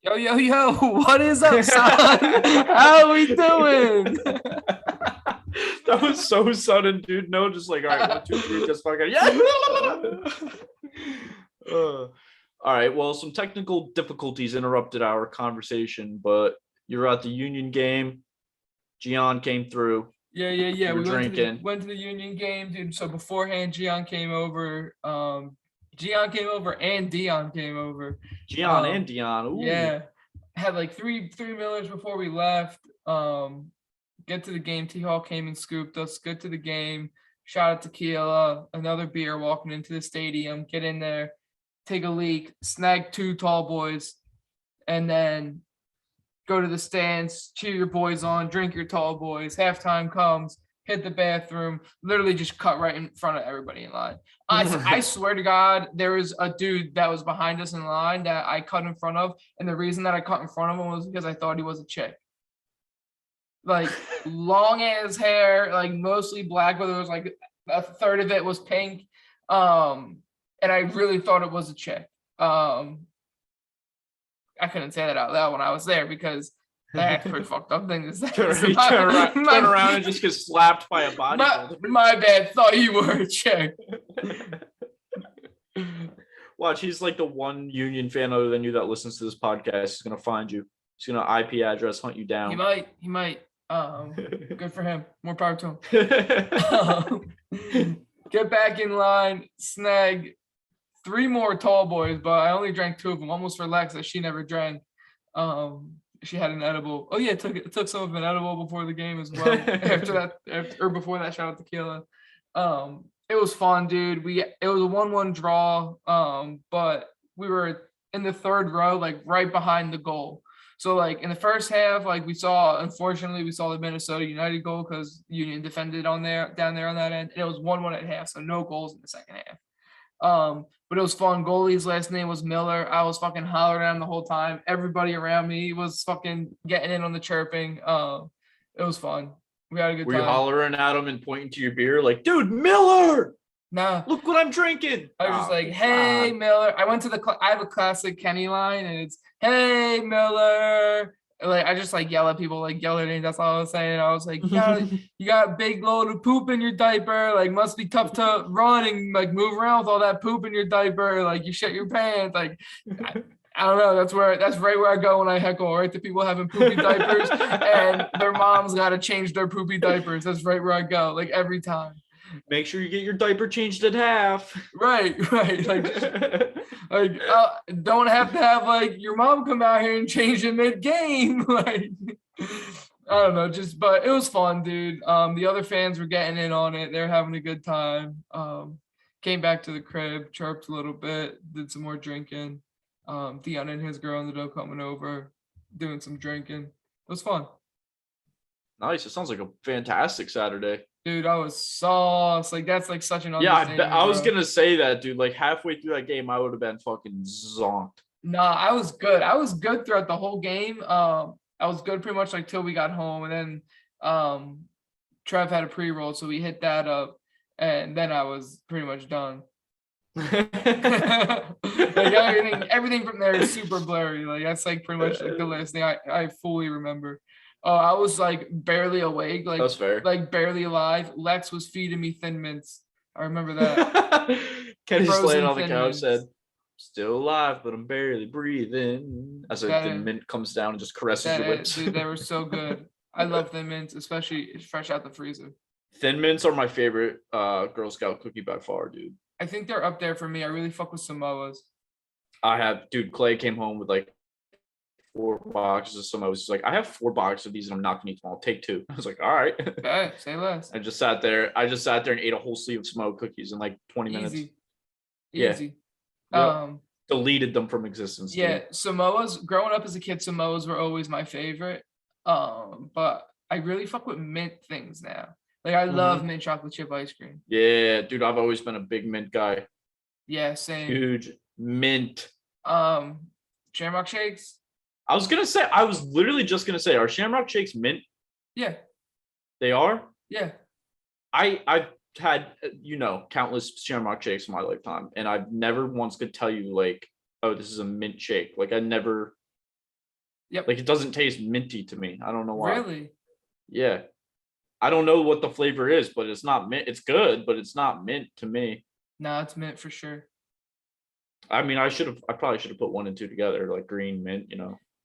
Yo, yo, yo, what is up, son? How we doing? That was so sudden, dude. No, just like, all right, 1, 2, 3, just fucking, yeah. All right, well, some technical difficulties interrupted our conversation, but you were at the Union game. Gian came through. Yeah. You were We drinking. went to the Union game, dude. So beforehand, Gian came over. Gian came over and Dion came over. Gian and Dion. Ooh. Yeah, had like three Millers before we left. Get to the game. T Hall came and scooped us. Get to the game. Shot at tequila. Another beer. Walking into the stadium. Get in there. Take a leak. Snag two tall boys, and then go to the stands, cheer your boys on, drink your tall boys. Halftime comes, hit the bathroom, literally just cut right in front of everybody in line. I swear to God, there was a dude that was behind us in line that I cut in front of. And the reason that I cut in front of him was because I thought he was a chick. Like long ass hair, like mostly black, but there was like a third of it was pink. And I really thought it was a chick. I couldn't say that out loud when I was there because that's a pretty fucked up thing to say. Turn around and just get slapped by a bodybuilder. My bad. Thought you were a chick. Watch, he's like the one Union fan other than you that listens to this podcast. He's gonna find you. He's gonna IP address hunt you down. He might. Good for him. More power to him. Get back in line. Snag 3 more tall boys, but I only drank 2 of them. Almost for Lex that she never drank. She had an edible. Oh yeah, it took some of an edible before the game as well. Before that, shout out tequila. It was fun, dude. It was a 1-1 draw. But we were in the 3rd row, like right behind the goal. So like in the first half, like unfortunately we saw the Minnesota United goal because Union defended down there on that end. And it was 1-1 at half, so no goals in the second half. But it was fun. Goalie's last name was Miller. I was fucking hollering at him the whole time. Everybody around me was fucking getting in on the chirping. It was fun. We had a good time. Were you hollering at him and pointing to your beer like, dude, Miller? Nah. Look what I'm drinking. I was just like, hey, God. Miller. I went to I have a classic Kenny line, and it's, hey, Miller. Like I just like yell at people, like yell their names. That's all I was saying. I was like, you got a big load of poop in your diaper. Like must be tough to run and like move around with all that poop in your diaper. Like you shit your pants. Like I don't know. That's right where I go when I heckle, right? The people having poopy diapers and their moms got to change their poopy diapers. That's right where I go. Like every time. Make sure you get your diaper changed at half. Right. Like don't have to have like your mom come out here and change it mid-game. Like I don't know, but it was fun, dude. The other fans were getting in on it. They're having a good time. Came back to the crib, chirped a little bit, did some more drinking. Dion and his girl ended up coming over, doing some drinking. It was fun. Nice. It sounds like a fantastic Saturday. Dude, I was sauce. Like that's like such an I was gonna say that, dude. Like halfway through that game, I would have been fucking zonked. Nah, I was good. I was good throughout the whole game. I was good pretty much like till we got home, and then Trev had a pre-roll, so we hit that up, and then I was pretty much done. Like everything from there is super blurry. Like that's like pretty much like the last thing I fully remember. I was like barely awake, like that's fair. Like barely alive. Lex was feeding me Thin Mints. I remember that. Kenny's laying on the couch, said, "Still alive, but I'm barely breathing." As a Thin Mint comes down and just caresses your lips. Dude, they were so good. I love Thin Mints, especially fresh out the freezer. Thin Mints are my favorite Girl Scout cookie by far, dude. I think they're up there for me. I really fuck with Samoas. Clay came home with like 4 boxes of Samoas. He's like, I have 4 boxes of these and I'm not gonna eat them. I'll take 2. I was like, all right. Okay, say less. I just sat there and ate a whole sleeve of Samoa cookies in like 20 minutes. Easy. Yep. Deleted them from existence. Yeah, dude. Samoas, growing up as a kid, Samoas were always my favorite. But I really fuck with mint things now. Like I love mint chocolate chip ice cream. Yeah, dude, I've always been a big mint guy. Yeah, same. Huge mint. Shamrock shakes. I was literally just gonna say, are Shamrock shakes mint? Yeah. They are? Yeah. I've had, countless Shamrock shakes in my lifetime, and I've never once could tell you like, oh, this is a mint shake. Like I never Yep. Like it doesn't taste minty to me. I don't know why. Really? Yeah. I don't know what the flavor is, but it's not mint. It's good, but it's not mint to me. No, it's mint for sure. I mean, I probably should have put one and two together, like green mint,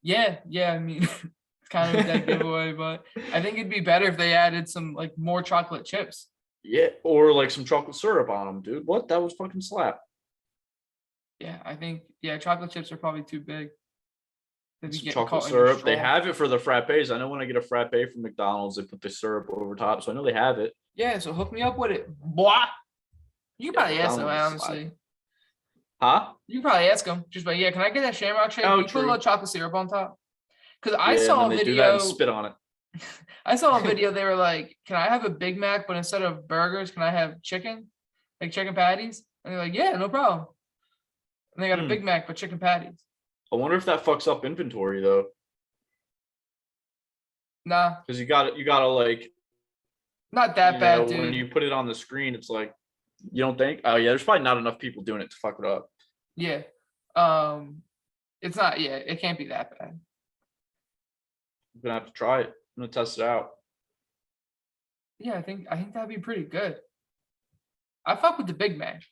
Yeah, yeah. I mean, it's kind of a dead giveaway, but I think it'd be better if they added some like more chocolate chips. Yeah, or like some chocolate syrup on them, dude. What? That was fucking slap. Yeah, I think chocolate chips are probably too big. They'd be Some getting chocolate caught in your syrup. They straw. have it for the frappes. I know when I get a frappe from McDonald's, they put the syrup over top, so I know they have it. Yeah, so hook me up with it. What? You can probably ask them, McDonald's honestly. Huh? You can probably ask them. Just like, yeah, can I get that shamrock shake? Oh, Can you put a true. little chocolate syrup on top? Because I Yeah, and saw then a they do that and video. spit on it. I saw a video. They were like, "Can I have a Big Mac, but instead of burgers, can I have chicken, like chicken patties?" And they're like, "Yeah, no problem." And they got a Big Mac, but chicken patties. I wonder if that fucks up inventory though, Nah, because you gotta like, not that bad, dude. when you put it on the screen, it's like, you don't think? Oh yeah, there's probably not enough people doing it to fuck it up. Yeah. It's not. Yeah, it can't be that bad. I'm gonna have to try it. I'm gonna test it out. Yeah, I think that'd be pretty good. I fuck with the Big Mac.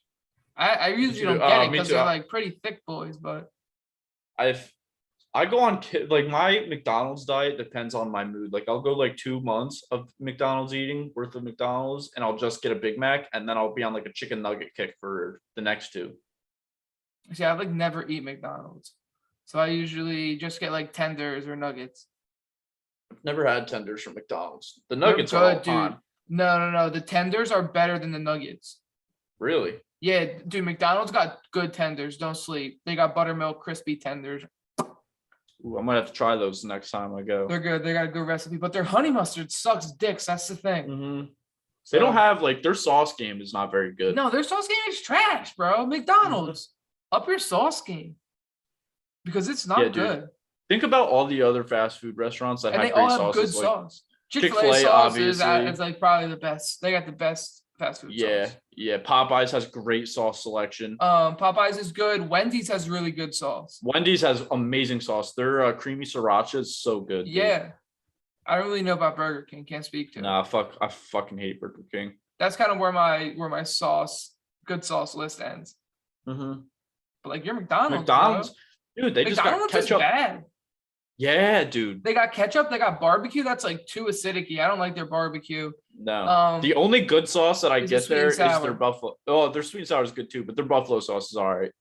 I usually don't get it Me because too. they're like pretty thick boys, but I go on like my McDonald's diet depends on my mood. Like I'll go like 2 months of McDonald's eating worth of McDonald's, and I'll just get a Big Mac, and then I'll be on like a chicken nugget kick for the next two. see, I like never eat McDonald's, so I usually just get like tenders or nuggets. I've never had tenders from McDonald's. The They're nuggets are all good, dude. time. No. The tenders are better than the nuggets. Really? Yeah, dude. McDonald's got good tenders. Don't sleep. They got buttermilk crispy tenders. Ooh, I might have to try those the next time I go. They're good. They got a good recipe, but their honey mustard sucks dicks. That's the thing. Mm-hmm. So, they don't have like their sauce game is not very good. No, their sauce game is trash, bro. McDonald's, up your sauce game because it's not good. Think about all the other fast food restaurants that And have they great all have sauces. good Like sauce. Chick-fil-A Chick-fil-A, sauce is obviously. like probably the best. They got the best fast food sauce. Yeah. Popeyes has great sauce selection. Popeyes is good. Wendy's has really good sauce. Wendy's has amazing sauce. Their creamy sriracha is so good. Dude. Yeah. I don't really know about Burger King. Can't speak to. Nah, fuck. I fucking hate Burger King. That's kind of where my good sauce list ends. Mm-hmm. But like your McDonald's, dude, they just got McDonald's is ketchup. bad. Yeah, dude. They got ketchup. They got barbecue. That's like too acidic-y. I don't like their barbecue. No. The only good sauce that I is get sweet and there is sour. their buffalo. Oh, their sweet and sour is good too, but their buffalo sauce is all right.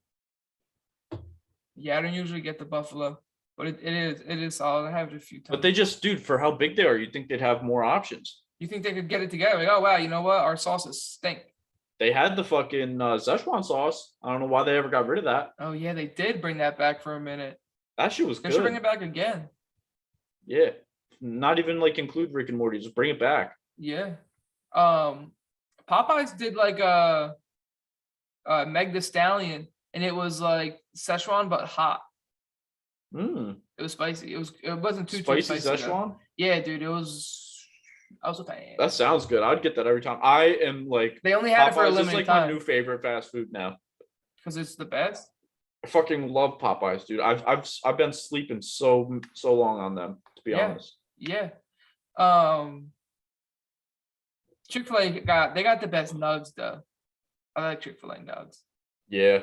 Yeah, I don't usually get the buffalo, but it is solid. I have it a few times. But they just, dude, for how big they are, you'd think they'd have more options. You think they could get it together? Like, oh wow, you know what? Our sauces stink. They had the fucking Szechuan sauce. I don't know why they ever got rid of that. Oh yeah, they did bring that back for a minute. That shit was They good. should bring it back again. Yeah. Not even like include Rick and Morty, just bring it back. Yeah. Popeyes did like a Meg the Stallion, and it was like Szechuan but hot. It was spicy. It wasn't too spicy spicy. Szechuan? Yeah, dude. I was a fan. That sounds good. I'd get that every time. I am like, they only had it for a Popeyes is limited like time my new favorite fast food now. because it's the best. I fucking love Popeyes, dude. I've been sleeping so long on them, to be honest. Yeah. Chick-fil-A they got the best nugs though. I like Chick-fil-A nugs. Yeah.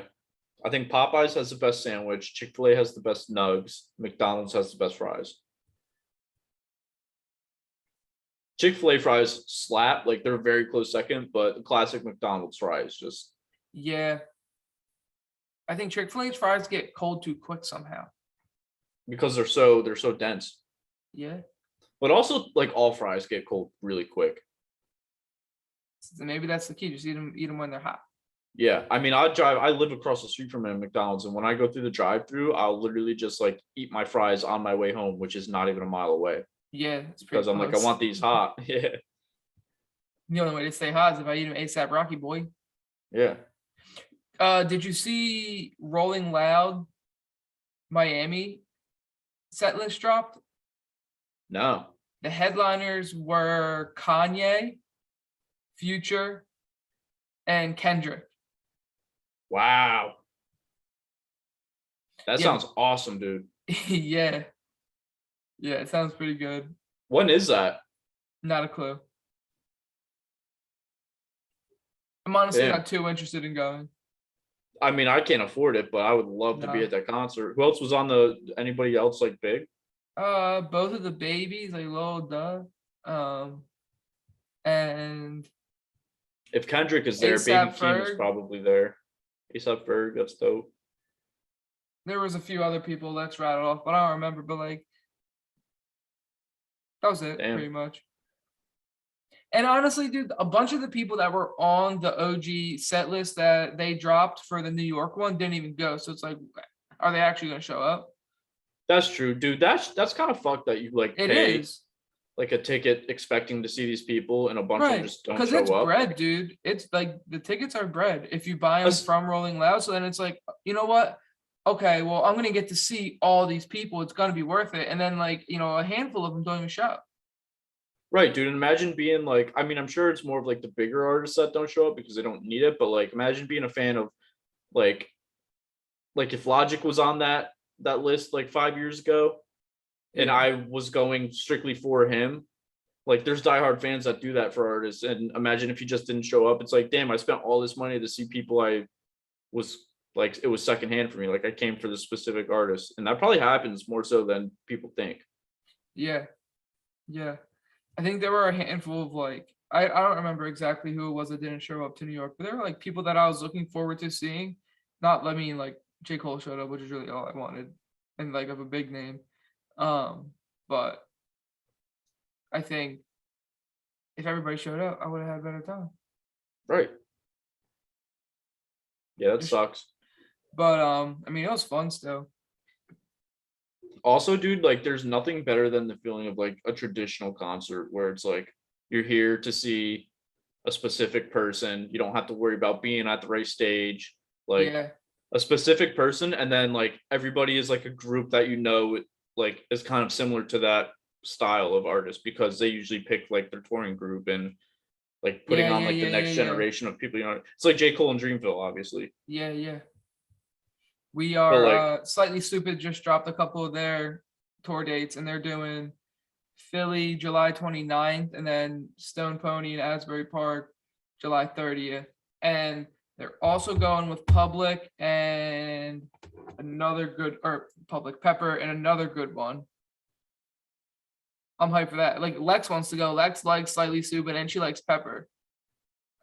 I think Popeyes has the best sandwich. Chick-fil-A has the best nugs. McDonald's has the best fries. Chick-fil-A fries slap, like they're very close second, but the classic McDonald's fries just. Yeah. I think Chick-fil-A's fries get cold too quick somehow. Because they're so dense. Yeah. But also like all fries get cold really quick. So maybe that's the key. Just eat them when they're hot. Yeah. I mean, I live across the street from a McDonald's, and when I go through the drive-through, I'll literally just like eat my fries on my way home, which is not even a mile away. Yeah. Because I'm like, I want these hot. Yeah. The only way to stay hot is if I eat them ASAP Rocky, boy. Yeah. Did you see Rolling Loud Miami set list dropped? No. The headliners were Kanye, Future, and Kendrick. Wow. That Yeah. sounds awesome, dude. Yeah. Yeah, it sounds pretty good. When is that? Not a clue. I'm honestly Damn. not too interested in going. I mean, I can't afford it, but I would love to be No. at that concert. Who else was on the? Anybody else like big? Both of the babies, like Lil Duh, and If Kendrick is there, Baby ASAP Keem is Ferg. probably there. ASAP Ferg, that's dope. There was a few other people let's rattle off, but I don't remember. But like that was it, Damn. pretty much. And honestly, dude, a bunch of the people that were on the OG set list that they dropped for the New York one didn't even go. So it's like, are they actually going to show up? That's true, dude. That's kind of fucked that you like It pay is. like a ticket expecting to see these people and a bunch of them Right. just don't Because it's show up. bread, dude. It's like the tickets are bread if you buy them Us- from Rolling Loud. So then it's like, you know what? Okay, well, I'm going to get to see all these people. It's going to be worth it. And then, like, you know, a handful of them don't even show. Right, dude. And imagine being like, I mean, I'm sure it's more of like the bigger artists that don't show up because they don't need it, but like imagine being a fan of like if Logic was on that list like 5 years ago and Yeah. I was going strictly for him. Like there's diehard fans that do that for artists. And imagine if he just didn't show up. It's like, damn, I spent all this money to see people I was like, it was secondhand for me. Like I came for the specific artist. And that probably happens more so than people think. Yeah. Yeah. I think there were a handful of like, I don't remember exactly who it was that didn't show up to New York, but there were like people that I was looking forward to seeing. Not let me like J. Cole showed up, which is really all I wanted, and like of a big name. But I think if everybody showed up, I would have had a better time. Right. Yeah, that Just- sucks. But I mean, it was fun still. Also, dude, like there's nothing better than the feeling of like a traditional concert where it's like you're here to see a specific person. You don't have to worry about being at the right stage. Like Yeah, a specific person, and then like everybody is like a group that you know like is kind of similar to that style of artist because they usually pick like their touring group and like putting yeah, on yeah, like the yeah, next yeah, yeah, generation of people. You know, it's like J. Cole and Dreamville, obviously, yeah, yeah. We but are like Slightly Stupid just dropped a couple of their tour dates, and they're doing Philly July 29th, and then Stone Pony in Asbury Park July 30th. And they're also going with Public and another good, or Public Pepper and another good one. I'm hyped for that. Like Lex wants to go. Lex likes Slightly Stupid and she likes Pepper.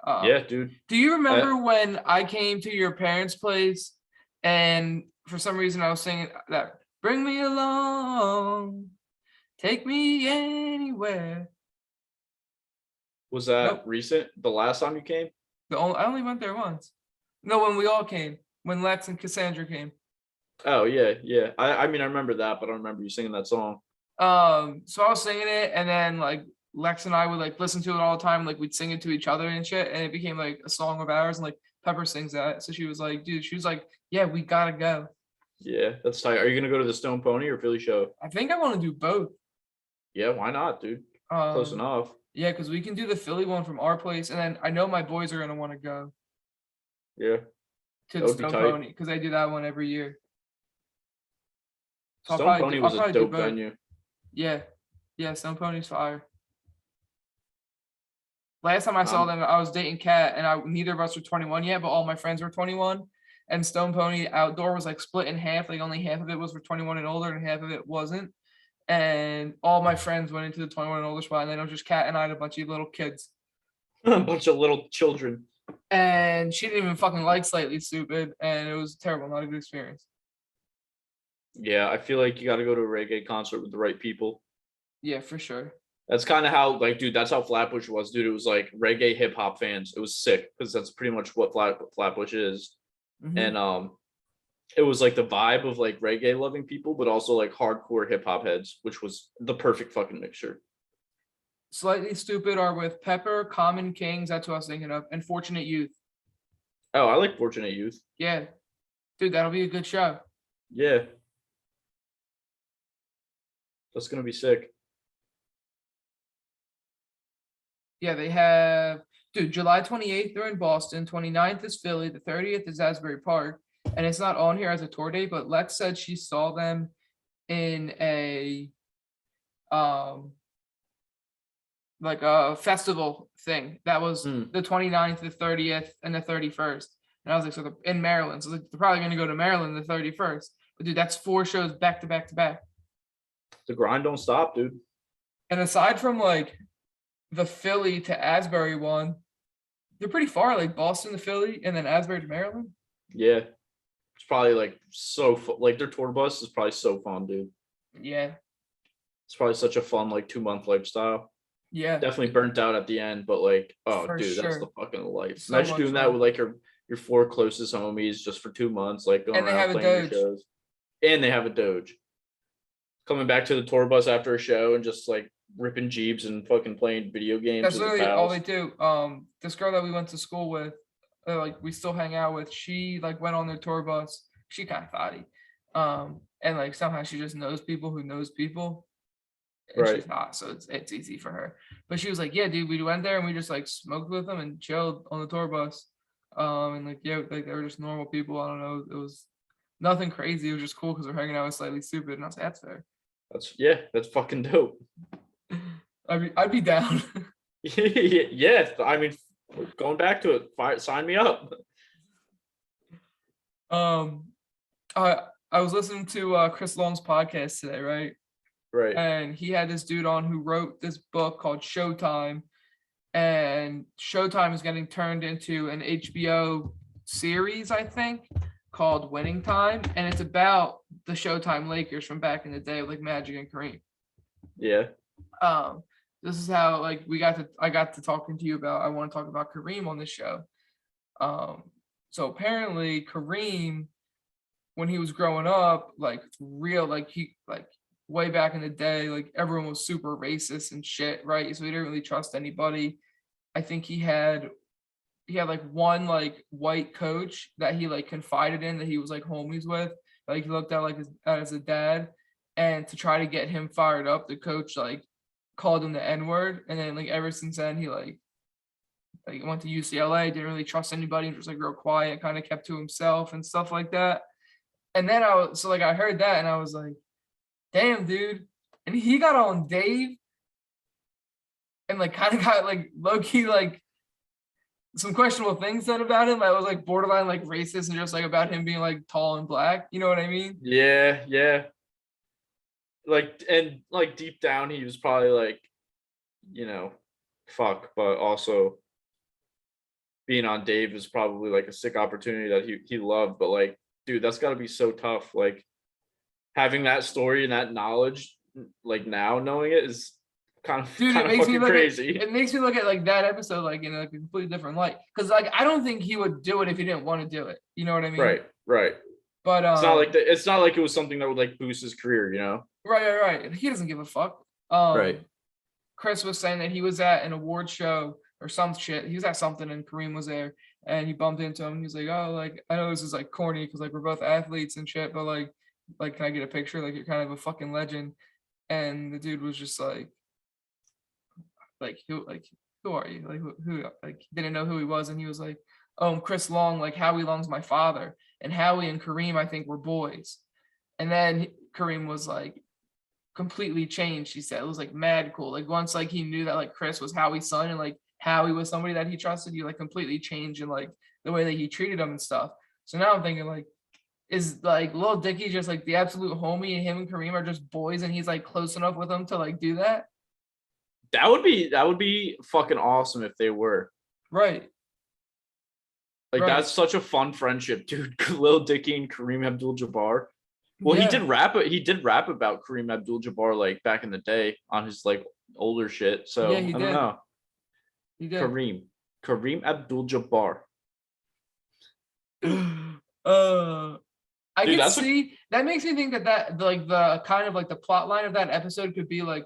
yeah, dude. Do you remember when I came to your parents' place and for some reason I was singing that "Bring Me Along, Take Me Anywhere"? Was that Nope. recent? The last time you came? I only went there once. No, when we all came, when Lex and Cassandra came. Oh yeah, yeah. I mean I remember that, but I don't remember you singing that song. So I was singing it, and then like Lex and I would like listen to it all the time. Like we'd sing it to each other and shit, and it became like a song of ours. And like Pepper sings that, so she was like, "Dude," she was like, "Yeah, we gotta go." Yeah, that's tight. Are you gonna go to the Stone Pony or Philly show? I think I want to do both. Yeah, why not, dude? Close enough. Yeah, because we can do the Philly one from our place, and then I know my boys are gonna want to go Yeah, to that the would be Stone tight. Pony because I do that one every year. So Stone Pony was I'll a probably do dope both. venue. Yeah, yeah, Stone Pony's fire. Last time I saw them, I was dating Kat, and neither of us were 21 yet, but all my friends were 21. And Stone Pony outdoor was like split in half. Like only half of it was for 21 and older, and half of it wasn't. And all my friends went into the 21 and older spot, and then it was just Kat and I and a bunch of little kids. A bunch of little children. And she didn't even fucking like Slightly Stupid, and it was terrible, not a good experience. Yeah, I feel like you got to go to a reggae concert with the right people. Yeah, for sure. That's kind of how, like, dude, that's how Flatbush was, dude. It was like reggae hip hop fans. It was sick because that's pretty much what Flatbush is. Mhm. And it was like the vibe of like reggae loving people, but also like hardcore hip hop heads, which was the perfect fucking mixture. Slightly Stupid are with Pepper, Common Kings, that's what I was thinking of, and Fortunate Youth. Oh, I like Fortunate Youth. Yeah. Dude, that'll be a good show. Yeah. That's gonna be sick. Yeah, they have, dude, July 28th, they're in Boston. 29th is Philly. The 30th is Asbury Park. And it's not on here as a tour date, but Lex said she saw them in a like a festival thing that was Mm. the 29th, the 30th, and the 31st. And I was like, so they're in Maryland. So they're probably going to go to Maryland the 31st. But dude, that's 4 shows back to back to back. The grind don't stop, dude. And aside from like the Philly to Asbury one, they're pretty far, like Boston to Philly and then Asbury to Maryland. Yeah. It's probably like so like their tour bus is probably so fun, dude. Yeah. It's probably such a fun like 2-month lifestyle. Yeah. Definitely burnt out at the end, but like, oh For dude, that's sure. the fucking life. So Imagine much doing that fun. with like your 4 closest homies just for 2 months, like going And they around have a playing your Doge. shows. And they have a Doge. Coming back to the tour bus after a show and just like ripping Jeeps and fucking playing video games That's with your literally all they pals. do. This girl that we went to school with, like we still hang out with, she like went on their tour bus. She kind of thotty. And like somehow she just knows people who knows people. And Right. she's hot, so it's easy for her. But she was like, yeah, dude, we went there and we just like smoked with them and chilled on the tour bus. And like, yeah, like they were just normal people. I don't know. It was nothing crazy. It was just cool because we're hanging out with Slightly Stupid. And I was like, that's fair. That's fucking dope. I'd be down. Yeah, I mean, going back to it, sign me up. I was listening to Chris Long's podcast today, right? Right. And he had this dude on who wrote this book called Showtime, and Showtime is getting turned into an HBO series, I think, called Winning Time, and it's about the Showtime Lakers from back in the day, like Magic and Kareem. Yeah. This is how like I got to talking to you about, I want to talk about Kareem on this show. So apparently Kareem, when he was growing up, like real, like he like way back in the day, like everyone was super racist and shit, right? So he didn't really trust anybody. I think he had like one like white coach that he like confided in, that he was like homies with, like he looked at like as a dad, and to try to get him fired up, the coach like called him the N-word, and then like ever since then he like went to UCLA, didn't really trust anybody, just like real quiet, kind of kept to himself and stuff like that. And then I heard that and I was like, damn, dude. And he got on Dave and like kind of got like low-key like some questionable things said about him that was like borderline like racist, and just like about him being like tall and black. You know what I mean? Yeah. Like, and like deep down, he was probably like, fuck, but also being on Dave is probably like a sick opportunity that he loved. But like, dude, that's got to be so tough. Like, having that story and that knowledge, like now knowing it is kind of fucking crazy. It makes me look at like that episode like in a completely different light, because like I don't think he would do it if he didn't want to do it. You know what I mean? Right. But it's not like it was something that would like boost his career, Right. He doesn't give a fuck. Right. Chris was saying that he was at an award show or some shit. He was at something and Kareem was there and he bumped into him. He's like, oh, like I know this is like corny because like we're both athletes and shit, but like can I get a picture? Like you're kind of a fucking legend. And the dude was just like who are you? Like who like didn't know who he was, and he was like, oh, I'm Chris Long, like Howie Long's my father. And Howie and Kareem, I think, were boys. And then Kareem was like completely changed. He said it was like mad cool. Like once like he knew that like Chris was Howie's son and like Howie was somebody that he trusted, he like completely changed in like the way that he treated him and stuff. So now I'm thinking like, is like Lil Dicky just like the absolute homie and him and Kareem are just boys and he's like close enough with him to like do that? That would be fucking awesome if they were. Right. Like that's such a fun friendship, dude. Lil Dicky and Kareem Abdul-Jabbar. Well, yeah. He did rap about Kareem Abdul-Jabbar like back in the day on his like older shit. So yeah, I don't know. He did. Kareem Abdul-Jabbar. I can see that makes me think that like the kind of like the plot line of that episode could be like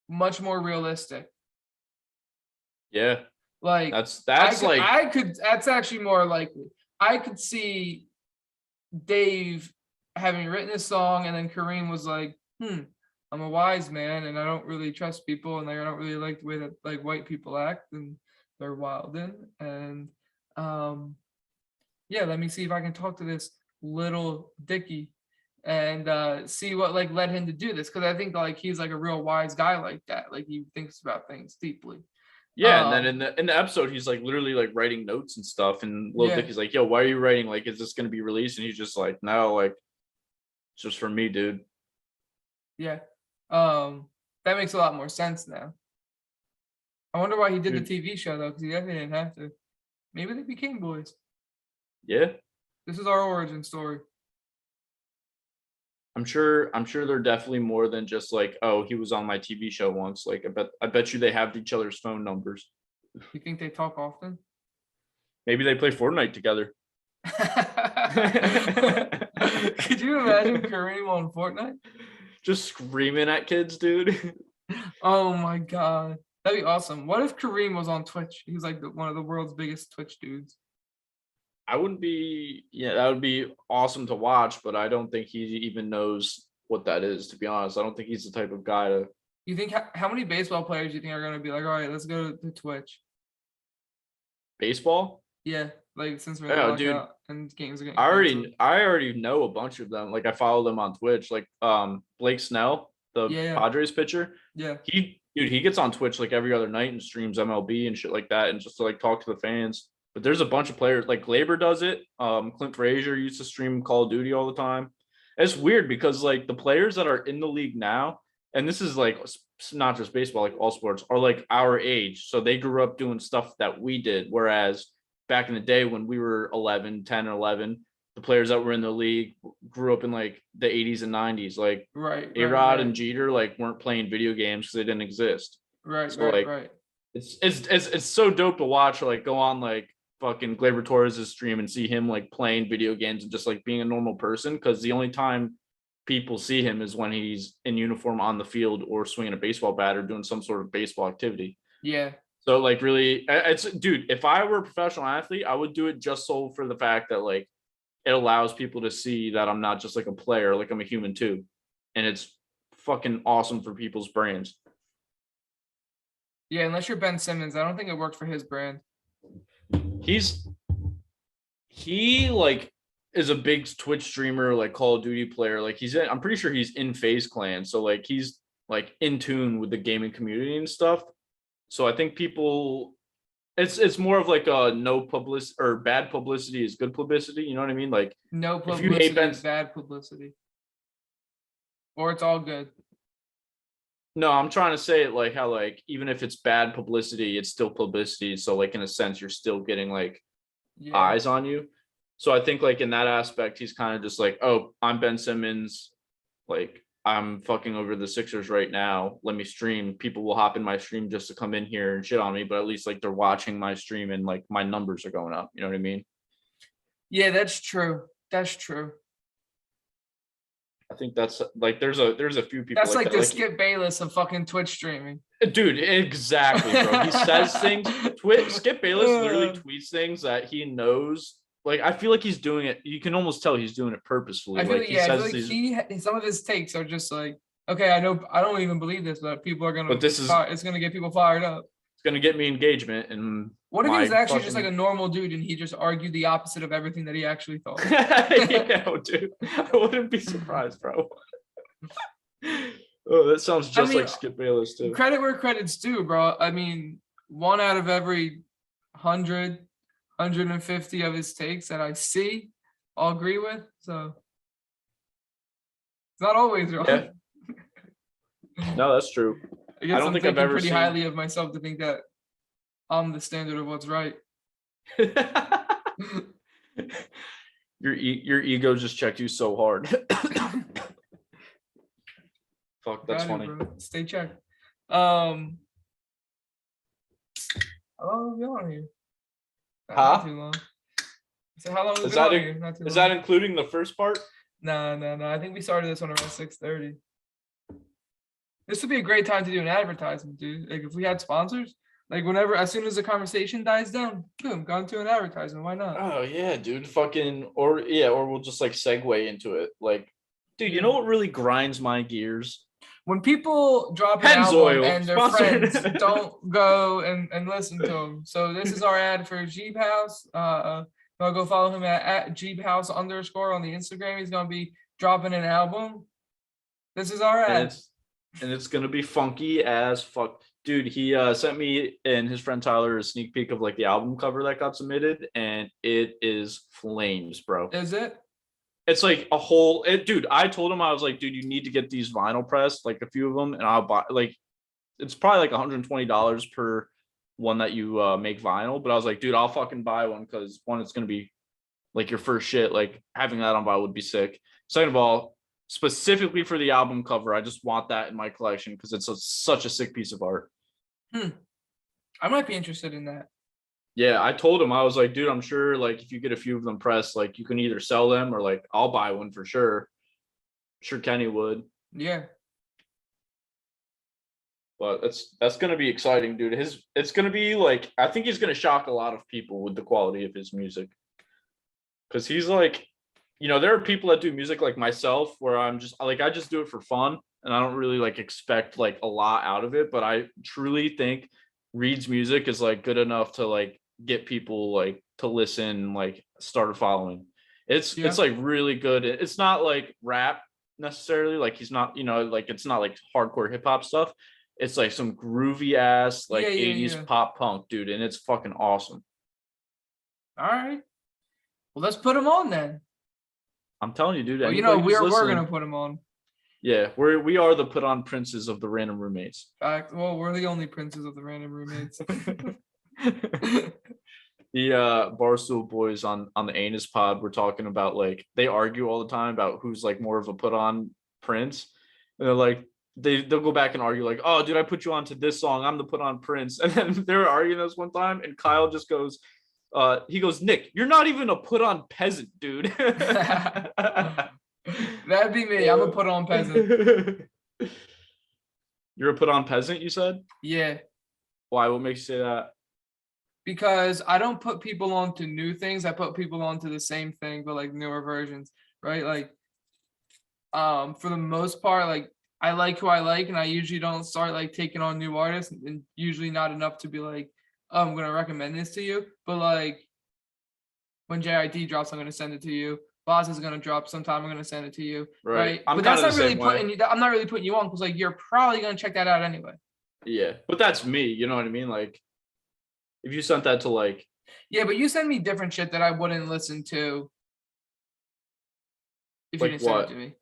much more realistic. Yeah. Like that's actually more likely. I could see Dave having written a song and then Kareem was like, I'm a wise man and I don't really trust people and I don't really like the way that like white people act and they're wildin'. And yeah, let me see if I can talk to this little Dicky and see what like led him to do this. Because I think like he's like a real wise guy like that. Like he thinks about things deeply. Yeah, and then in the episode, he's like literally like writing notes and stuff. And Lil Yeah. Dicky's like, "Yo, why are you writing? Like, is this gonna be released?" And he's just like, "No, like, it's just for me, dude." Yeah. That makes a lot more sense now. I wonder why he did the Dude. TV show though, because he definitely didn't have to. Maybe they became boys. Yeah, This is our origin story. I'm sure. I'm sure they're definitely more than just like, "Oh, he was on my TV show once." Like, I bet you they have each other's phone numbers. You think they talk often? Maybe they play Fortnite together. Could you imagine Kareem on Fortnite? Just screaming at kids, dude. Oh my god, that'd be awesome. What if Kareem was on Twitch? He's like one of the world's biggest Twitch dudes. I wouldn't be. Yeah, that would be awesome to watch, but I don't think he even knows what that is. To be honest, I don't think he's the type of guy to. You think how many baseball players do you think are going to be like, all right, let's go to Twitch? Baseball. Yeah, like since we're Yeah, dude. lockout and games are getting I canceled. already know a bunch of them. Like I follow them on Twitch. Like Blake Snell, the Yeah, Padres pitcher. yeah, He gets on Twitch like every other night and streams MLB and shit like that, and just to like talk to the fans. But there's a bunch of players like Glaber does it. Clint Frazier used to stream Call of Duty all the time. It's weird because like the players that are in the league now, and this is like not just baseball, like all sports, are like our age. So they grew up doing stuff that we did. Whereas back in the day when we were 11, 10, or 11, the players that were in the league grew up in like the 80s and 90s. Like right, A-Rod and Jeter like weren't playing video games because they didn't exist. right, So like right. it's so dope to watch, or like go on like fucking Glaber Torres' stream and see him like playing video games and just like being a normal person, because the only time people see him is when he's in uniform on the field or swinging a baseball bat or doing some sort of baseball activity. Yeah, So like really, it's dude. If I were a professional athlete, I would do it just so for the fact that like it allows people to see that I'm not just like a player, like I'm a human too, and it's fucking awesome for people's brains. yeah. Unless you're Ben Simmons, I don't think it worked for his brand. He like is a big Twitch streamer, like Call of Duty player. Like I'm pretty sure he's in FaZe Clan, so like he's like in tune with the gaming community and stuff. So I think people, it's more of like a no publicity or bad publicity is good publicity. You know what I mean? Like No if you hate publicity Ben, is bad publicity, or it's all good. no, I'm trying to say it like how like even if it's bad publicity, it's still publicity. So like in a sense, you're still getting like Yeah, eyes on you. So I think like in that aspect, he's kind of just like, oh, I'm Ben Simmons, like I'm fucking over the Sixers right now. Let me stream. People will hop in my stream just to come in here and shit on me, but at least like they're watching my stream and like my numbers are going up. You know what I mean? yeah. That's true. That's true. I think that's like there's a few people That's like that. the Skip Bayless of fucking Twitch streaming. Dude, exactly, bro. He says things. Skip Bayless literally tweets things that he knows. Like I feel like he's doing it. You can almost tell he's doing it purposefully. I feel Like he I says feel like these. some of his takes are just like, okay, I know I don't even believe this, but people are gonna But this is it's gonna get people fired up. It's gonna get me engagement. And What if he was actually just like a fucking- normal dude and he just argued the opposite of everything that he actually thought? Yeah, dude, I wouldn't be surprised, bro. Oh, that sounds just like Skip Bayless too. Credit where credit's due, bro. I mean, 1 out of every 100, 150 of his takes that I see, I'll agree with. So it's not always wrong. Yeah. No, that's true. I guess don't I'm think I've thinking ever pretty seen- highly of myself to think that I'm the standard of what's right. Your ego just checked you so hard. Fuck, that's Got it, funny. bro. Stay checked. How long have we been on here? Not Huh? too long. So how long have we Is been that on here? Not too Is long. that including the first part? No. I think we started this one around 6:30. This would be a great time to do an advertisement, dude. Like if we had sponsors, like whenever, as soon as the conversation dies down, boom, gone to an advertisement. Why not? Oh yeah, dude. Fucking or we'll just like segue into it. Like, dude, you know what really grinds my gears? When people drop an Pennzoil, album and their sponsored. friends don't go and listen to them. So this is our ad for Jeep House. I'll go follow him at Jeep House _ on the Instagram. He's gonna be dropping an album. This is all and right. it's gonna be funky as fuck. Dude, he sent me and his friend Tyler a sneak peek of like the album cover that got submitted, and it is flames, bro. Is it? It's like a whole dude. I told him, I was like, dude, you need to get these vinyl pressed, like a few of them, and I'll buy like it's probably like $120 per one that you make vinyl. But I was like, dude, I'll fucking buy one because one, it's gonna be like your first shit. Like having that on vinyl would be sick. Second of all, specifically for the album cover, I just want that in my collection because it's such a sick piece of art. I might be interested in that. Yeah, I told him, I was like, dude, I'm sure like if you get a few of them pressed, like you can either sell them or like I'll buy one for sure. Sure, Kenny would. Yeah. But that's gonna be exciting, dude. It's gonna be like I think he's gonna shock a lot of people with the quality of his music. Cause he's like, there are people that do music like myself where I'm just like I just do it for fun and I don't really like expect like a lot out of it. But I truly think Reed's music is like good enough to like get people like to listen, like start following. It's like really good. It's not like rap necessarily, like he's not, like it's not like hardcore hip hop stuff. It's like some groovy ass like 80s pop punk, dude, and it's fucking awesome. All right. Well, let's put him on then. I'm telling you, dude. Well, we're gonna put him on. Yeah, we are the put on princes of the random roommates. Well, we're the only princes of the random roommates. The Barstool boys on the Anus pod were talking about like they argue all the time about who's like more of a put on prince. And they're like they'll go back and argue like, oh dude, I put you onto this song, I'm the put on prince. And then they were arguing this one time and Kyle just goes, he goes, Nick, you're not even a put on peasant, dude. That'd be me. I'm a put on peasant. You're a put on peasant, you said? Yeah. Why? What makes you say that? Because I don't put people onto new things. I put people onto the same thing, but like newer versions, right? Like, for the most part, like I like who I like, and I usually don't start like taking on new artists, and usually not enough to be like, oh, I'm gonna recommend this to you. But like when JID drops, I'm gonna send it to you. Boss is gonna drop sometime. I'm gonna send it to you, right? But that's not really putting you. I'm not really putting you on because like you're probably gonna check that out anyway. Yeah, but that's me. You know what I mean? Like, if you sent that to like, yeah, but you send me different shit that I wouldn't listen to if like you didn't send it to me.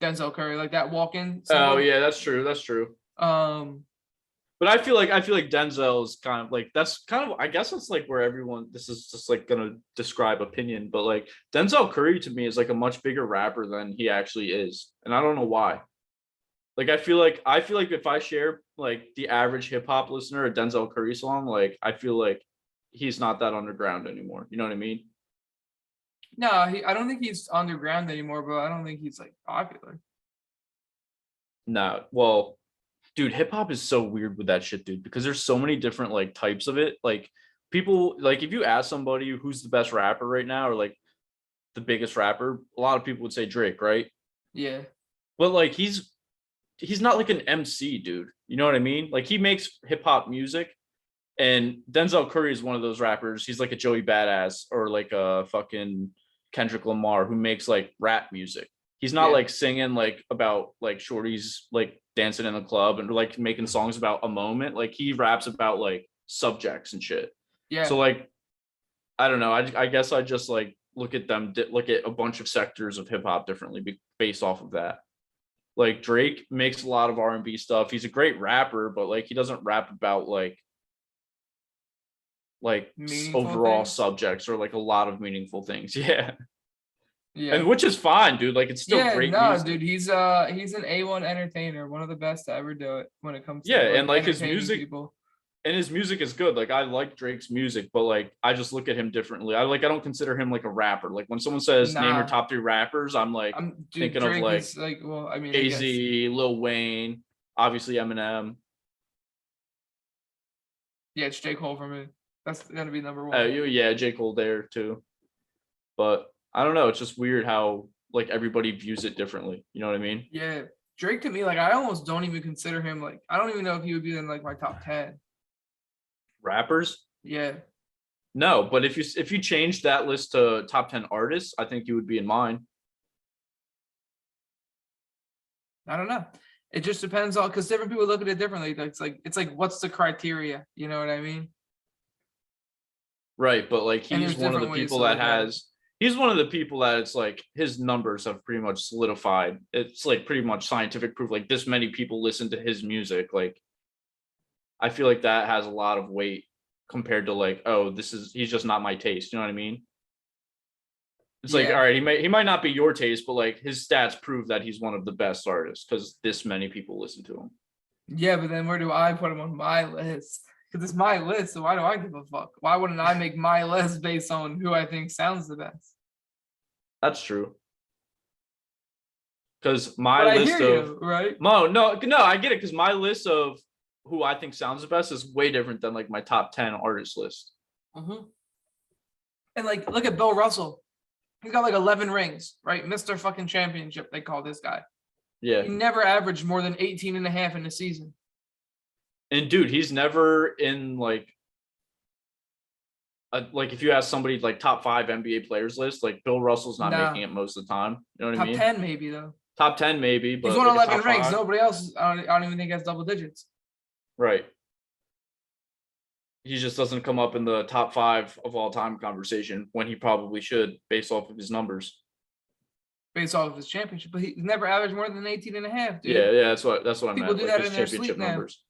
Denzel Curry, like that walk-in. Oh yeah, that's true. That's true. But I feel like Denzel is kind of like that's kind of I guess it's like where everyone this is just like gonna describe opinion, but like Denzel Curry to me is like a much bigger rapper than he actually is, and I don't know why. Like I feel like if I share like the average hip hop listener a Denzel Curry song, like I feel like he's not that underground anymore. You know what I mean? No, I don't think he's underground anymore, but I don't think he's like popular. No, well, dude, hip hop is so weird with that shit, dude, because there's so many different like types of it. Like people, like if you ask somebody who's the best rapper right now or like the biggest rapper, a lot of people would say Drake, right? Yeah. But like he's not like an MC, dude. You know what I mean? Like he makes hip hop music, and Denzel Curry is one of those rappers. He's like a Joey Badass or like a fucking Kendrick Lamar who makes like rap music. He's not like singing like about like shorties like dancing in the club and like making songs about a moment. Like he raps about like subjects and shit. Yeah. So like, I don't know. I guess I just like look at a bunch of sectors of hip hop differently based off of that. Like Drake makes a lot of R&B stuff. He's a great rapper, but like he doesn't rap about like meaningful overall things? subjects or like a lot of meaningful things. Yeah. Yeah. And which is fine, dude. Like it's still great music. Dude, he's an A1 entertainer, one of the best to ever do it when it comes to and like his music people. And his music is good. Like I like Drake's music, but like I just look at him differently. I don't consider him like a rapper. Like when someone says name your top 3 rappers, I'm like thinking Drake of like is like, well, I mean, Jay-Z, Lil Wayne, obviously Eminem. Yeah, it's J. Cole for me. That's gonna be number 1. Yeah, J. Cole there too. But I don't know. It's just weird how like everybody views it differently. You know what I mean? Yeah, Drake to me, like I almost don't even consider him like I don't even know if he would be in like my top 10 rappers. Yeah. No, but if you change that list to top 10 artists, I think you would be in mine. I don't know. It just depends on because different people look at it differently. It's like what's the criteria? You know what I mean? Right, but like And he's there's one of the different ways people to that look at it. has he's one of the people that it's like his numbers have pretty much solidified. It's like pretty much scientific proof. Like this many people listen to his music. Like I feel like that has a lot of weight compared to like, oh, he's just not my taste. You know what I mean? It's like, all Yeah. right, he might not be your taste, but like his stats prove that he's one of the best artists because this many people listen to him. Yeah, but then where do I put him on my list? Because it's my list, so why do I give a fuck? Why wouldn't I make my list based on who I think sounds the best? That's true. Because But my I list hear of you, right? no, I get it. Because my list of who I think sounds the best is way different than like my top 10 artist list. Mm-hmm. And like, look at Bill Russell. He's got like 11 rings, right? Mr. fucking Championship, they call this guy. Yeah. He never averaged more than 18 and a half in a season. And dude, he's never in like if you ask somebody like top 5 NBA players list, like Bill Russell's not making No. it most of the time. You know what I Top mean? 10 maybe though. Top 10 maybe, He's but won like a 11 top rings. 5. Nobody else, I don't even think has double digits. Right. He just doesn't come up in the top 5 of all time conversation when he probably should based off of his numbers. Based off of his championship, but he's never averaged more than 18 and a half, dude. Yeah, that's what I People meant. do Like that his in their sleep championship now. numbers.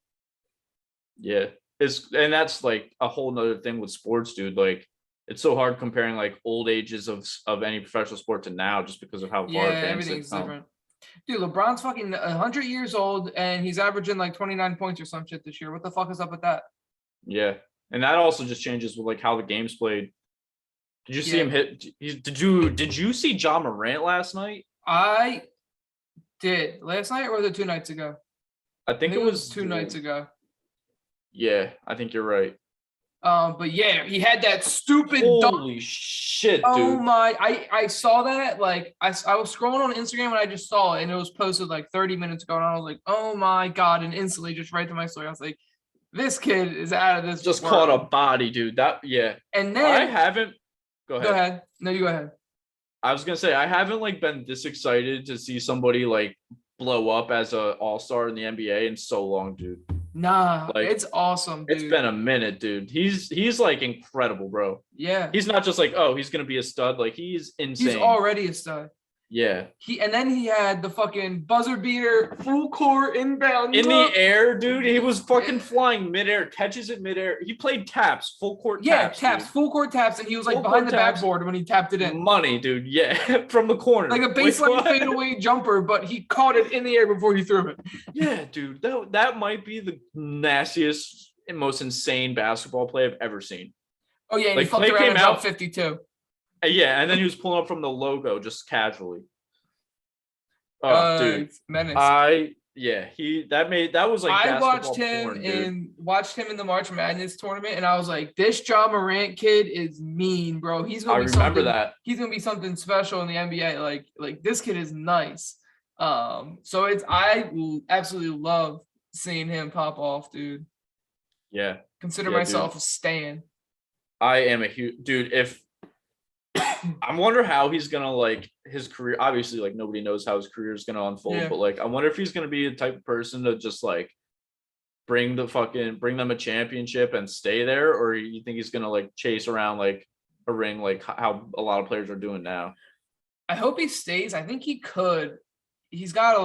Yeah. And that's like a whole nother thing with sports, dude. Like it's so hard comparing like old ages of any professional sport to now just because of how far Yeah, advanced they've everything's come. different. Dude, LeBron's fucking 100 years old and he's averaging like 29 points or some shit this year. What the fuck is up with that? Yeah. And that also just changes with like how the game's played. Did you see him hit? Did you see John Morant last night? I did. Last night or was it 2 nights ago? I think it was 2 nights ago. Yeah, I think you're right. But yeah, he had that stupid dunk. Holy shit, Oh dude. my, I saw that. Like I was scrolling on Instagram and I just saw it and it was posted like 30 minutes ago. And I was like, oh my God. And instantly just right to my story. I was like, this kid is out of this. Just world. caught a body, dude. Yeah. And then I haven't go ahead. No, you go ahead. I was gonna say I haven't like been this excited to see somebody like blow up as a all-star in the NBA in so long, dude. Nah, Like, it's awesome, dude. It's been a minute, dude. He's like incredible, bro. Yeah. He's not just like, oh, he's gonna be a stud. Like he's insane. He's already a stud. Yeah. And then he had the fucking buzzer beater, full court inbound. In the air, dude. He was fucking flying midair, catches it midair. He played taps, full court taps. Yeah, taps, full court taps, and he was like Full behind court the taps. backboard when he tapped it in. Money, dude. Yeah. From the corner. Like a baseline fadeaway jumper, but he caught it in the air before he threw it. Yeah, dude. That might be the nastiest and most insane basketball play I've ever seen. Oh, yeah, and Like, he flipped Clay around came and out- jumped 52. Yeah, and then he was pulling up from the logo just casually. Oh, dude. Menace. That was like I watched basketball him porn, dude. in the March Madness tournament, and I was like, "This John Morant kid is mean, bro. He's I gonna be remember something. that. He's gonna be something special in the NBA. Like this kid is nice. So I absolutely love seeing him pop off, dude. Yeah. Consider Yeah, myself dude. a stan. I am a huge dude. If I wonder how he's gonna like his career. Obviously, like nobody knows how his career is gonna unfold, Yeah. but like I wonder if he's gonna be the type of person to just like bring them a championship and stay there, or you think he's gonna like chase around like a ring like how a lot of players are doing now? I hope he stays. I think he could. He's got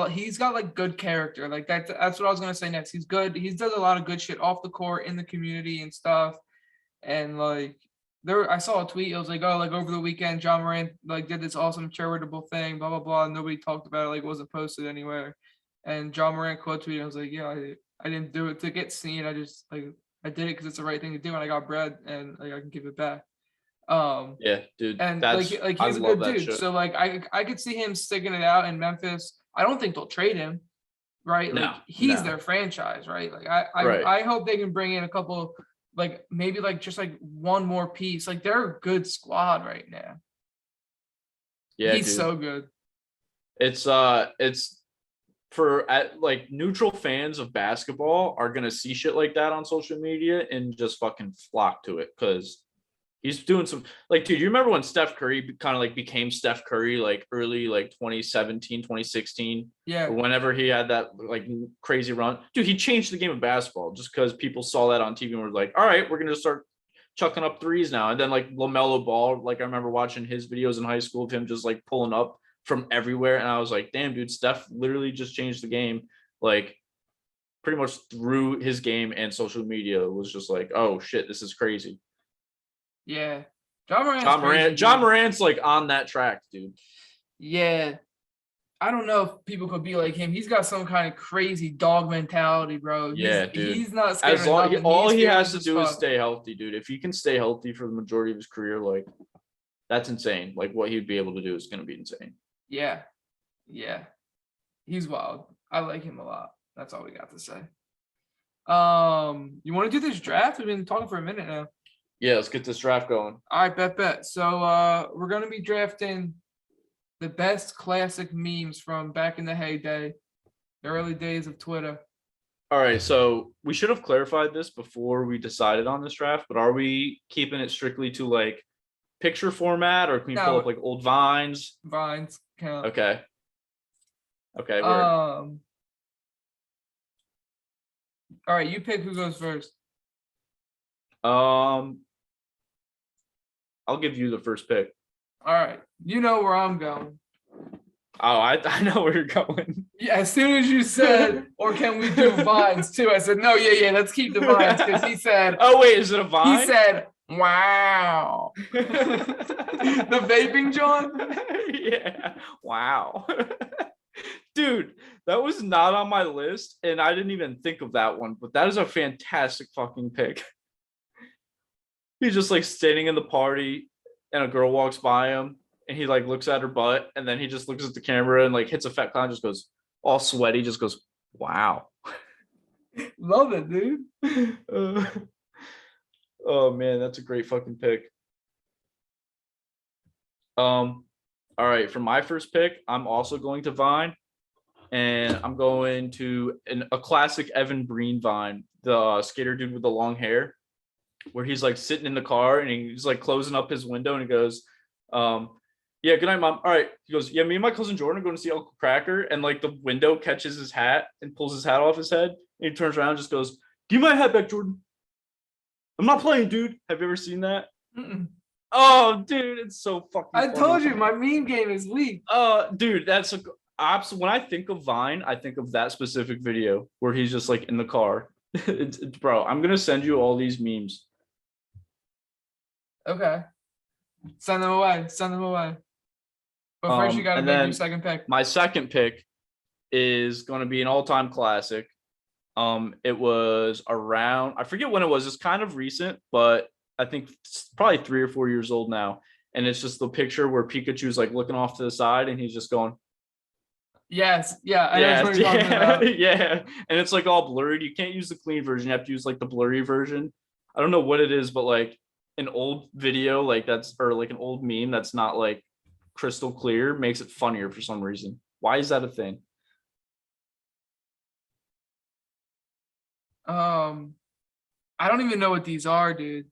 like good character. Like that's what I was gonna say next. He's good. He does a lot of good shit off the court in the community and stuff. And like I saw a tweet. It was like, oh, like over the weekend, John Morant like did this awesome charitable thing, blah blah blah. And nobody talked about it. Like it wasn't posted anywhere. And John Morant quote tweeted. I was like, yeah, I didn't do it to get seen. I just I did it because it's the right thing to do, and I got bread, and like I can give it back. Yeah, dude. And That's like I he's a love good that dude. shit. So like I could see him sticking it out in Memphis. I don't think they'll trade him, right? Like he's their franchise, right? Like I hope they can bring in a couple, like maybe like just like one more piece. Like they're a good squad right now. Yeah, he's dude. so good. It's for like neutral fans of basketball are gonna see shit like that on social media and just fucking flock to it because He's doing some like, dude, you remember when Steph Curry kind of like became Steph Curry like early like 2017, 2016, Yeah. or whenever he had that like crazy run? Dude, he changed the game of basketball just because people saw that on TV and were like, all right, we're gonna start chucking up threes now. And then like LaMelo Ball, like I remember watching his videos in high school of him just like pulling up from everywhere. And I was like, damn, dude, Steph literally just changed the game. Like pretty much through his game and social media. It was just like, oh shit, this is crazy. Yeah. John Morant's like on that track, dude. Yeah. I don't know if people could be like him. He's got some kind of crazy dog mentality, bro. Yeah, dude. He's not scared As of long nothing. all He's he has fearless to as do is fuck. stay healthy, dude. If he can stay healthy for the majority of his career, like that's insane. Like what he'd be able to do is going to be insane. Yeah. Yeah. He's wild. I like him a lot. That's all we got to say. You want to do this draft? We've been talking for a minute now. Yeah, let's get this draft going. All right, bet. So we're gonna be drafting the best classic memes from back in the heyday, the early days of Twitter. All right, so we should have clarified this before we decided on this draft, but are we keeping it strictly to like picture format, or can we pull up like old vines? Vines count. Okay. Okay. All right, you pick who goes first. I'll give you the first pick. All right, you know where I'm going. Oh, I know where you're going. Yeah, as soon as you said, or can we do vines too? I said, no, yeah, let's keep the vines, because he said, oh wait, is it a vine? He said, wow. The vaping John? Yeah. Wow. Dude, that was not on my list, and I didn't even think of that one, but that is a fantastic fucking pick. He's just like standing in the party, and a girl walks by him, and he like looks at her butt, and then he just looks at the camera and like hits a fat clown, just goes all sweaty, just goes, wow. Love it, dude. Oh man, that's a great fucking pick. All right, for my first pick, I'm also going to Vine, and I'm going to a classic Evan Breen Vine, the skater dude with the long hair, where he's like sitting in the car and he's like closing up his window and he goes, yeah, good night, mom. All right. He goes, yeah, me and my cousin Jordan are going to see Uncle Cracker. And like the window catches his hat and pulls his hat off his head. And he turns around and just goes, give me my hat back, Jordan. I'm not playing, dude. Have you ever seen that? Mm-mm. Oh, dude, it's so fucking I funny. told you my meme game is weak. Dude, that's when I think of Vine, I think of that specific video where he's just like in the car. Bro, I'm going to send you all these memes. Okay. Send them away. But first, you got to make your second pick. My second pick is going to be an all-time classic. It was around, I forget when it was. It's kind of recent, but I think it's probably 3 or 4 years old now. And it's just the picture where Pikachu's like looking off to the side and he's just going. Yes. Yeah. I know what you're talking about. Yeah. And it's like all blurred. You can't use the clean version. You have to use like the blurry version. I don't know what it is, but like an old video like that's, or like an old meme that's not like crystal clear makes it funnier for some reason. Why is that a thing? I don't even know what these are, dude.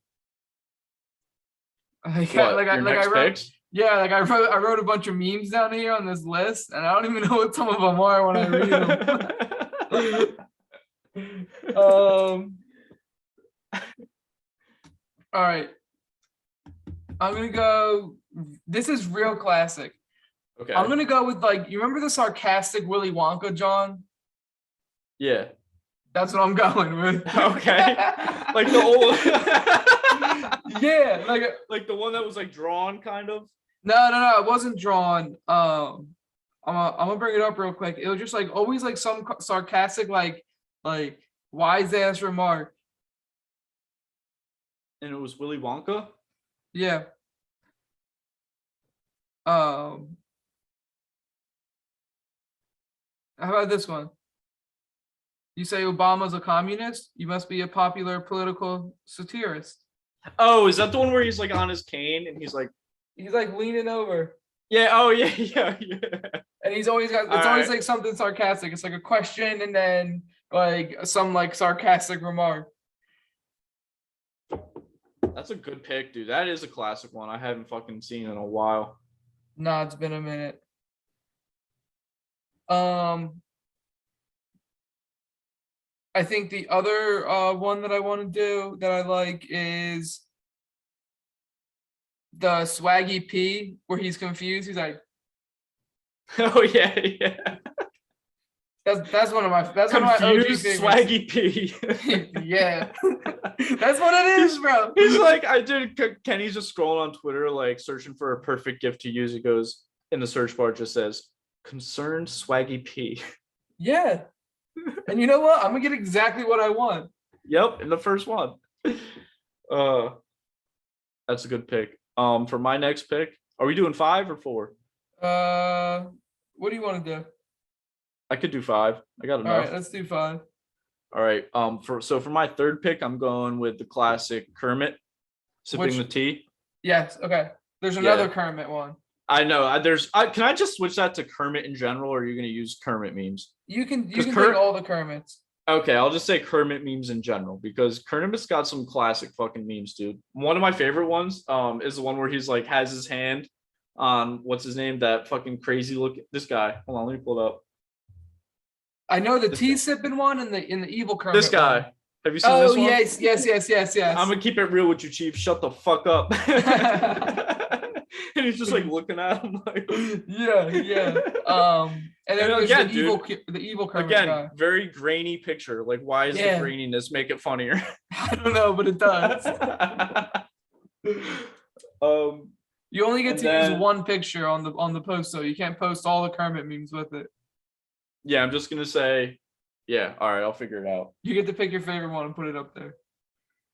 I wrote a bunch of memes down here on this list, and I don't even know what some of them are when I read them. All right. I'm gonna go. This is real classic. Okay. I'm gonna go with like, you remember the sarcastic Willy Wonka, John? Yeah. That's what I'm going with. Okay. Like the old. Yeah, like the one that was like drawn, kind of. No, it wasn't drawn. I'm gonna bring it up real quick. It was just like always like some sarcastic like wise ass remark. And it was Willy Wonka. Yeah. How about this one? You say Obama's a communist? You must be a popular political satirist. Oh, is that the one where he's like on his cane and he's like leaning over? Yeah. Oh, yeah. And he's always got, it's always like something sarcastic. It's like a question and then like some like sarcastic remark. That's a good pick, dude. That is a classic one. I haven't fucking seen in a while. Nah, it's been a minute. I think the other one that I want to do that I like is the Swaggy P, where he's confused. He's like, Oh yeah, yeah. that's one of my OG Confused favorites. Swaggy P. Yeah, that's what it is, bro. He's like, Kenny's just scrolling on Twitter, like searching for a perfect gift to use. It goes in the search bar, it just says concerned Swaggy P. Yeah, and you know what? I'm gonna get exactly what I want. Yep, in the first one. That's a good pick. For my next pick, are we doing 5 or 4? What do you want to do? I could do 5. I got enough. All right, let's do 5. All right. For my third pick, I'm going with the classic Kermit sipping the tea. Yes. Okay. There's another Kermit one. I know. Can I just switch that to Kermit in general, or are you going to use Kermit memes? You can take all the Kermits. Okay, I'll just say Kermit memes in general because Kermit's got some classic fucking memes, dude. One of my favorite ones is the one where he's like has his hand on what's his name, that fucking crazy look. This guy. Hold on, let me pull it up. I know the tea sipping one and the evil Kermit. This guy. One. Have you seen this one? Yes. I'm gonna keep it real with you, Chief. Shut the fuck up. And he's just like looking at him like yeah. And then there's again, the evil Kermit again, guy. very grainy picture. Like, why is the graininess make it funnier? I don't know, but it does. You only get to use one picture on the post, so you can't post all the Kermit memes with it. Yeah, I'm just gonna say, yeah. All right, I'll figure it out. You get to pick your favorite one and put it up there.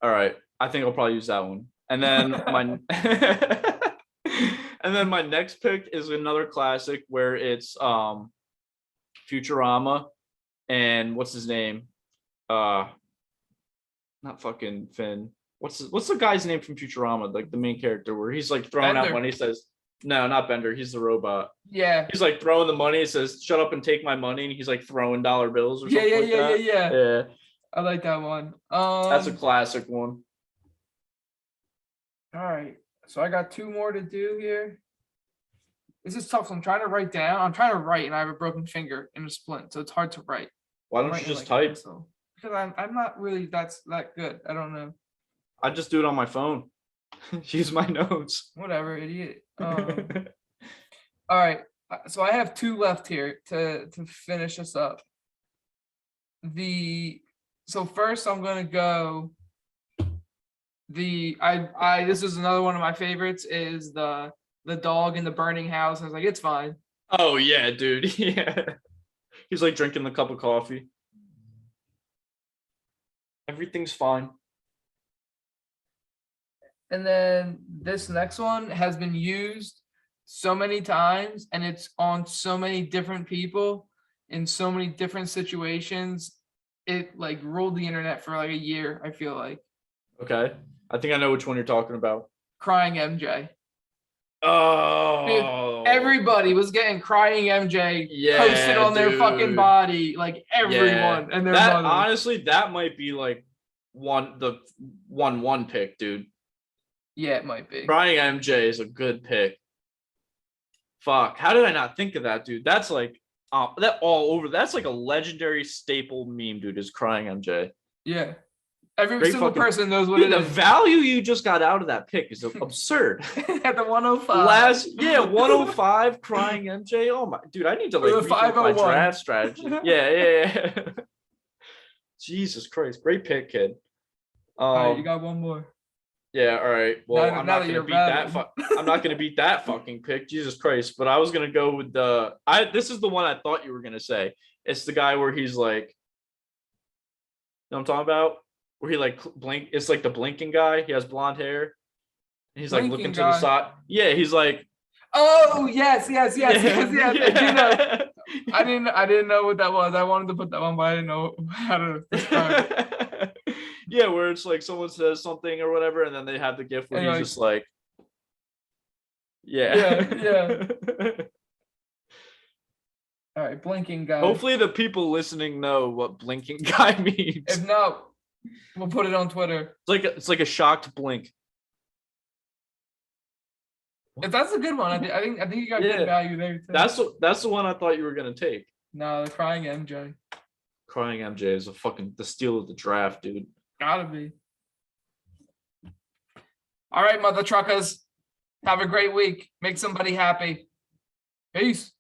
All right, I think I'll probably use that one. And then my next pick is another classic where it's Futurama and what's his name? Not fucking Finn. What's the guy's name from Futurama? Like the main character where he's like throwing out money. He says, no, not Bender. He's the robot. Yeah. He's like throwing the money. It says, shut up and take my money. And he's like throwing dollar bills or something like that. Yeah. I like that one. That's a classic one. All right. So I got 2 more to do here. This is tough. So I'm trying to write down. I'm trying to write and I have a broken finger and a splint. So it's hard to write. Why don't you just type? Because I'm not really that good. I don't know. I just do it on my phone. Use my notes. Whatever, idiot. All right. So I have 2 left here to finish us up. So first I'm gonna go. This is another one of my favorites is the dog in the burning house. I was like, it's fine. Oh yeah, dude. Yeah. He's like drinking the cup of coffee. Everything's fine. And then this next one has been used so many times and it's on so many different people in so many different situations. It like ruled the internet for like a year, I feel like. Okay. I think I know which one you're talking about. Crying MJ. Oh. Dude, everybody was getting crying MJ posted on their fucking body, like everyone and their mother. Honestly, that might be like the one pick, dude. Yeah, it might be. Crying MJ is a good pick. Fuck, how did I not think of that, dude? That's like that all over. That's like a legendary staple meme, dude. Is Crying MJ? Yeah, every single person knows what it is. The value you just got out of that pick is absurd. At the 105. 105 Crying MJ. Oh my, dude, I need to like rethink my draft strategy. Yeah. Jesus Christ, great pick, kid. All right, you got one more. Yeah, all right. Well, I'm not gonna beat that. I'm not gonna beat that fucking pick. Jesus Christ! But I was gonna go with this is the one I thought you were gonna say. It's the guy where he's like, you know what I'm talking about? Where he like blink. It's like the blinking guy. He has blonde hair. And he's like looking to the side. Yeah, he's like. Oh yes. I do know. I didn't know what that was. I wanted to put that one, but I didn't know how to describe it. Yeah, where it's like someone says something or whatever, and then they have the gift where he's just like, yeah. All right, blinking guy. Hopefully the people listening know what blinking guy means. If not, we'll put it on Twitter. It's like a shocked blink. If that's a good one, I think you got Yeah. good value there too. That's the one I thought you were gonna take. No, the crying MJ. Crying MJ is the steal of the draft, dude. Gotta be. All right, mother truckers. Have a great week. Make somebody happy. Peace.